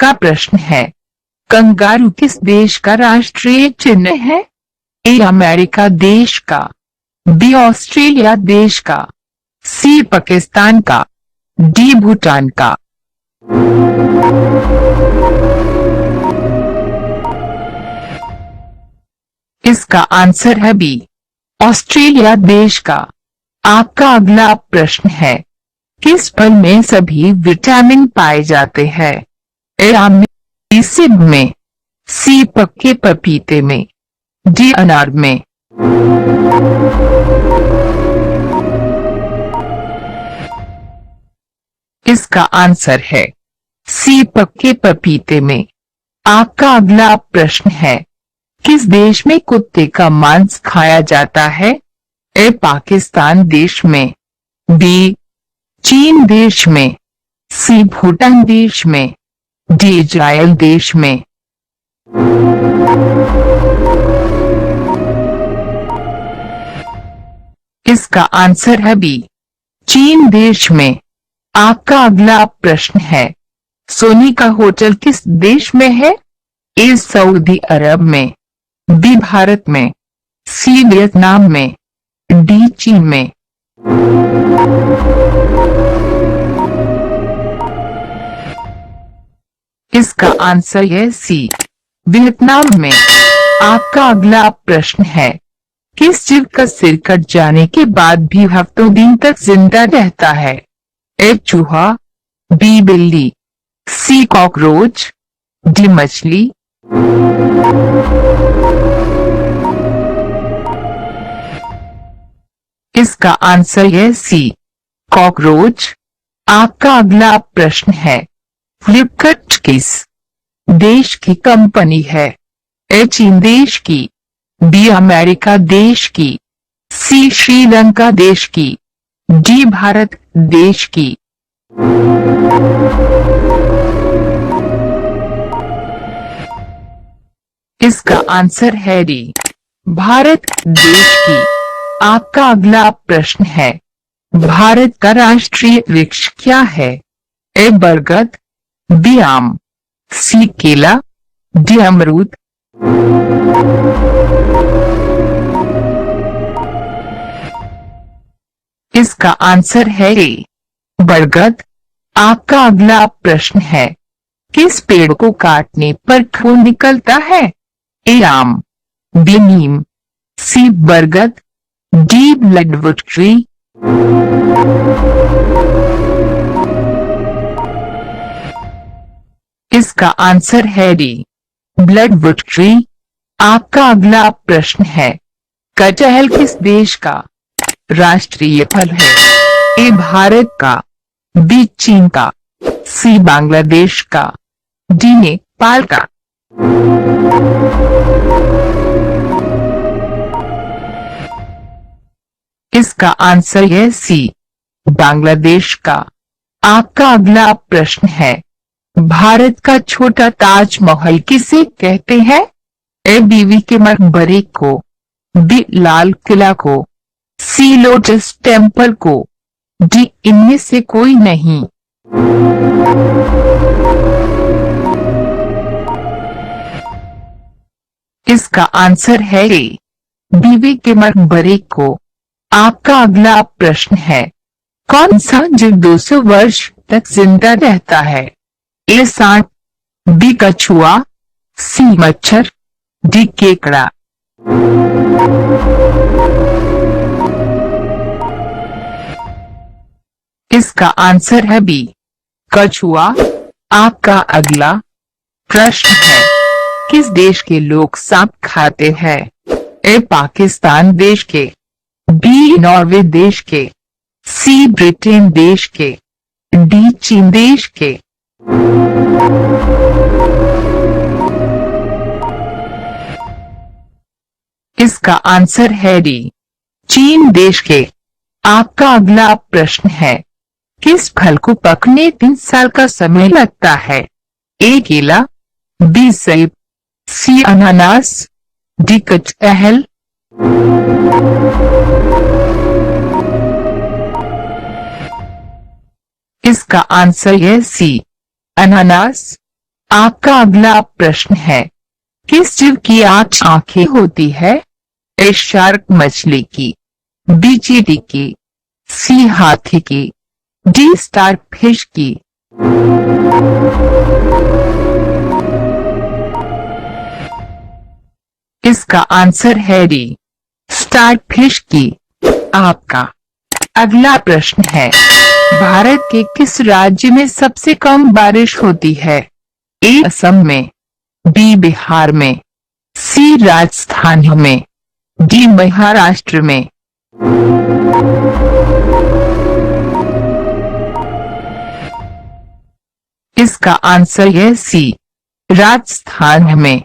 का प्रश्न है, कंगारू किस देश का राष्ट्रीय चिन्ह है? ए अमेरिका देश का, बी ऑस्ट्रेलिया देश का, सी पाकिस्तान का, डी भूटान का। इसका आंसर है बी, ऑस्ट्रेलिया देश का। आपका अगला प्रश्न है, किस फल में सभी विटामिन पाए जाते हैं? ए आम में, बी सेब में, सी पक्के पपीते में, डी अनार में। इसका आंसर है सी पक्के पपीते में। आपका अगला प्रश्न है, किस देश में कुत्ते का मांस खाया जाता है? ए पाकिस्तान देश में, बी चीन देश में, सी भूटान देश में, डी इजराइल देश में। इसका आंसर है बी, चीन देश में। आपका अगला प्रश्न है, सोने का होटल किस देश में है? ए सऊदी अरब में, बी भारत में, सी वियतनाम में, डी चीन में। इसका आंसर है सी, वियतनाम में। आपका अगला प्रश्न है, किस जीव का सिर कट जाने के बाद भी हफ्तों दिन तक जिंदा रहता है? ए चूहा, बी बिल्ली, सी कॉकरोच, डी मछली। इसका आंसर है सी, कॉकरोच। आपका अगला प्रश्न है, फ्लिपकार्ट किस देश की कंपनी है? ए चीन देश की, बी अमेरिका देश की, सी श्रीलंका देश की, डी भारत देश की। इसका आंसर है डी, भारत देश की। आपका अगला प्रश्न है, भारत का राष्ट्रीय वृक्ष क्या है? ए बरगद, बी आम, सी केला, डी अमरूद। इसका आंसर है ए, बरगद। आपका अगला प्रश्न है, किस पेड़ को काटने पर खून निकलता है? ए आम, बी नीम, सी बरगद, डी ब्लडवुड ट्री। इसका आंसर है डी, ब्लडवुड ट्री। आपका अगला प्रश्न है, कटहल किस देश का राष्ट्रीय फल है? ए भारत का, बी चीन का, सी बांग्लादेश का, डी नेपाल का। इसका आंसर है सी, बांग्लादेश का। आपका अगला प्रश्न है, भारत का छोटा ताजमहल किसे कहते हैं? ए बीवी के मकबरे को, बी लाल किला को, सी लोटस टेम्पल को, डी इनमें से कोई नहीं। इसका आंसर है ए, बीवी के मकबरे को। आपका अगला प्रश्न है, कौन सा जीव 200 वर्ष तक जिंदा रहता है? ए सांप, बी कछुआ, सी मच्छर, डी केकड़ा। इसका आंसर है बी, कछुआ। आपका अगला प्रश्न है, किस देश के लोग सांप खाते हैं? ए पाकिस्तान देश के, बी नॉर्वे देश के, सी ब्रिटेन देश के, डी चीन देश के। इसका आंसर है डी, चीन देश के। आपका अगला प्रश्न है, किस फल को पकने 3 साल का समय लगता है? ए केला, बी सेब, सी अनानास, डी कटहल। इसका आंसर है सी, अनानास। आपका अगला प्रश्न है, किस जीव की 8 आंखें होती है? ए शार्क मछली की, बी चींटी की, सी हाथी की, डी स्टार फिश की। इसका आंसर है डी, स्टार फिश की। आपका अगला प्रश्न है, भारत के किस राज्य में सबसे कम बारिश होती है? ए असम में, बी बिहार में, सी राजस्थान में, डी महाराष्ट्र में। इसका आंसर है सी, राजस्थान में।